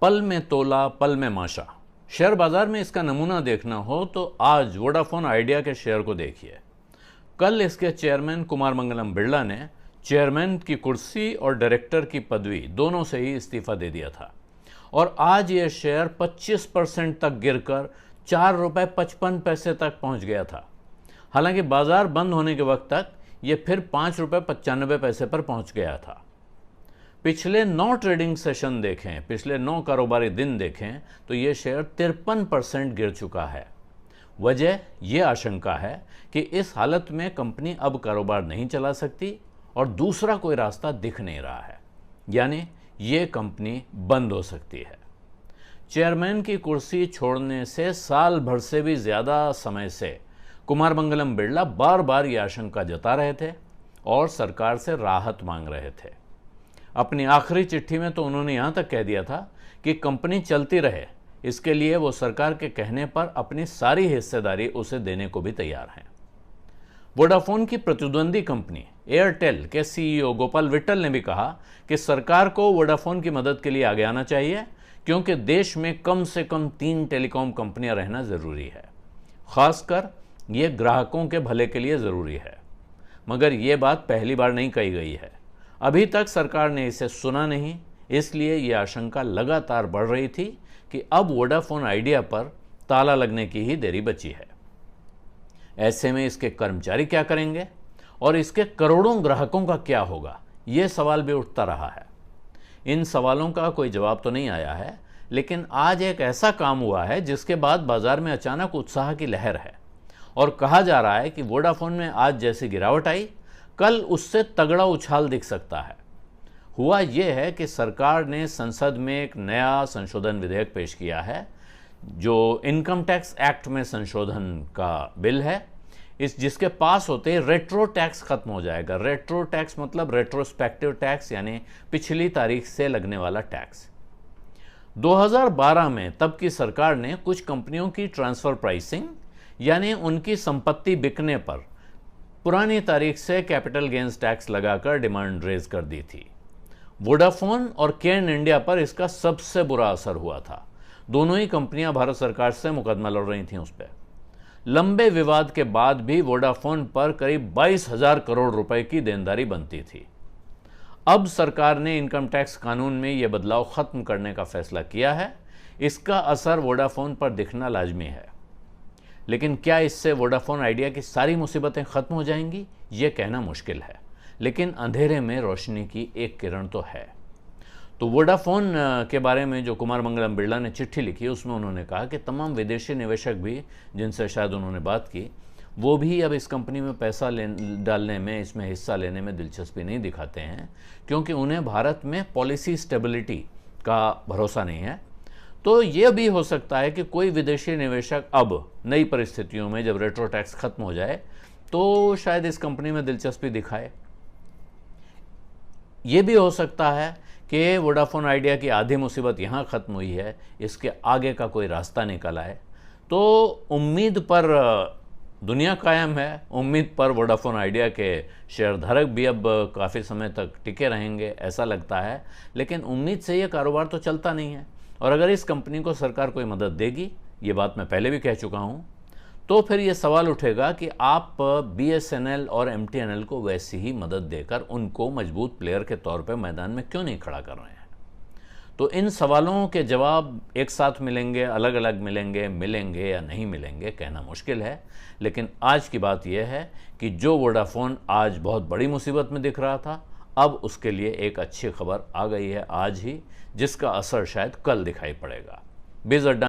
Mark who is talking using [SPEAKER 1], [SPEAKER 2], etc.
[SPEAKER 1] पल में तोला पल में माशा। शेयर बाजार में इसका नमूना देखना हो तो आज वोडाफोन आइडिया के शेयर को देखिए। कल इसके चेयरमैन कुमार मंगलम बिरला ने चेयरमैन की कुर्सी और डायरेक्टर की पदवी दोनों से ही इस्तीफा दे दिया था और आज ये शेयर 25% तक गिरकर ₹4.55 तक पहुंच गया था। हालांकि बाजार बंद होने के वक्त तक ये फिर ₹5.95 पर पहुंच गया था। पिछले 9 ट्रेडिंग सेशन देखें, पिछले 9 कारोबारी दिन देखें तो ये शेयर 53% गिर चुका है। वजह ये आशंका है कि इस हालत में कंपनी अब कारोबार नहीं चला सकती और दूसरा कोई रास्ता दिख नहीं रहा है, यानी ये कंपनी बंद हो सकती है। चेयरमैन की कुर्सी छोड़ने से साल भर से भी ज़्यादा समय से कुमार मंगलम बिरला बार बार ये आशंका जता रहे थे और सरकार से राहत मांग रहे थे। अपनी आखिरी चिट्ठी में तो उन्होंने यहाँ तक कह दिया था कि कंपनी चलती रहे, इसके लिए वो सरकार के कहने पर अपनी सारी हिस्सेदारी उसे देने को भी तैयार हैं। वोडाफोन की प्रतिद्वंदी कंपनी एयरटेल के सीईओ गोपाल विट्टल ने भी कहा कि सरकार को वोडाफोन की मदद के लिए आगे आना चाहिए, क्योंकि देश में कम से कम 3 टेलीकॉम कंपनियां रहना ज़रूरी है। ख़ासकर ये ग्राहकों के भले के लिए ज़रूरी है। मगर ये बात पहली बार नहीं कही गई है। अभी तक सरकार ने इसे सुना नहीं, इसलिए ये आशंका लगातार बढ़ रही थी कि अब वोडाफोन आइडिया पर ताला लगने की ही देरी बची है। ऐसे में इसके कर्मचारी क्या करेंगे और इसके करोड़ों ग्राहकों का क्या होगा, ये सवाल भी उठता रहा है। इन सवालों का कोई जवाब तो नहीं आया है, लेकिन आज एक ऐसा काम हुआ है जिसके बाद बाजार में अचानक उत्साह की लहर है और कहा जा रहा है कि वोडाफोन में आज जैसी गिरावट आई, कल उससे तगड़ा उछाल दिख सकता है। हुआ यह है कि सरकार ने संसद में एक नया संशोधन विधेयक पेश किया है, जो इनकम टैक्स एक्ट में संशोधन का बिल है। जिसके पास होते ही रेट्रो टैक्स खत्म हो जाएगा। रेट्रो टैक्स मतलब रेट्रोस्पेक्टिव टैक्स, यानी पिछली तारीख से लगने वाला टैक्स। 2012 में तब की सरकार ने कुछ कंपनियों की ट्रांसफर प्राइसिंग, यानी उनकी संपत्ति बिकने पर पुरानी तारीख से कैपिटल गेन्स टैक्स लगाकर डिमांड रेज कर दी थी। वोडाफोन और केन इंडिया पर इसका सबसे बुरा असर हुआ था। दोनों ही कंपनियां भारत सरकार से मुकदमा लड़ रही थीं उस पर। लंबे विवाद के बाद भी वोडाफोन पर करीब 22,000 करोड़ रुपए की देनदारी बनती थी। अब सरकार ने इनकम टैक्स कानून में यह बदलाव खत्म करने का फैसला किया है। इसका असर वोडाफोन पर दिखना लाजमी है, लेकिन क्या इससे वोडाफोन आइडिया की सारी मुसीबतें खत्म हो जाएंगी, ये कहना मुश्किल है। लेकिन अंधेरे में रोशनी की एक किरण तो है। तो वोडाफोन के बारे में जो कुमार मंगलम बिरला ने चिट्ठी लिखी, उसमें उन्होंने कहा कि तमाम विदेशी निवेशक भी, जिनसे शायद उन्होंने बात की, वो भी अब इस कंपनी में पैसा डालने में, इसमें हिस्सा लेने में दिलचस्पी नहीं दिखाते हैं, क्योंकि उन्हें भारत में पॉलिसी स्टेबिलिटी का भरोसा नहीं है। तो ये भी हो सकता है कि कोई विदेशी निवेशक अब नई परिस्थितियों में, जब रेट्रो टैक्स खत्म हो जाए, तो शायद इस कंपनी में दिलचस्पी दिखाए। ये भी हो सकता है कि वोडाफोन आइडिया की आधी मुसीबत यहाँ ख़त्म हुई है, इसके आगे का कोई रास्ता निकल आए। तो उम्मीद पर दुनिया कायम है, उम्मीद पर वोडाफोन आइडिया के शेयरधारक भी अब काफ़ी समय तक टिके रहेंगे, ऐसा लगता है। लेकिन उम्मीद से ये कारोबार तो चलता नहीं है, और अगर इस कंपनी को सरकार कोई मदद देगी, ये बात मैं पहले भी कह चुका हूँ, तो फिर ये सवाल उठेगा कि आप BSNL और MTNL को वैसी ही मदद देकर उनको मजबूत प्लेयर के तौर पे मैदान में क्यों नहीं खड़ा कर रहे हैं। तो इन सवालों के जवाब एक साथ मिलेंगे, अलग अलग मिलेंगे या नहीं मिलेंगे, कहना मुश्किल है। लेकिन आज की बात यह है कि जो वोडाफोन आज बहुत बड़ी मुसीबत में दिख रहा था, अब उसके लिए एक अच्छी खबर आ गई है आज ही, जिसका असर शायद कल दिखाई पड़ेगा। बिज़ अड्डा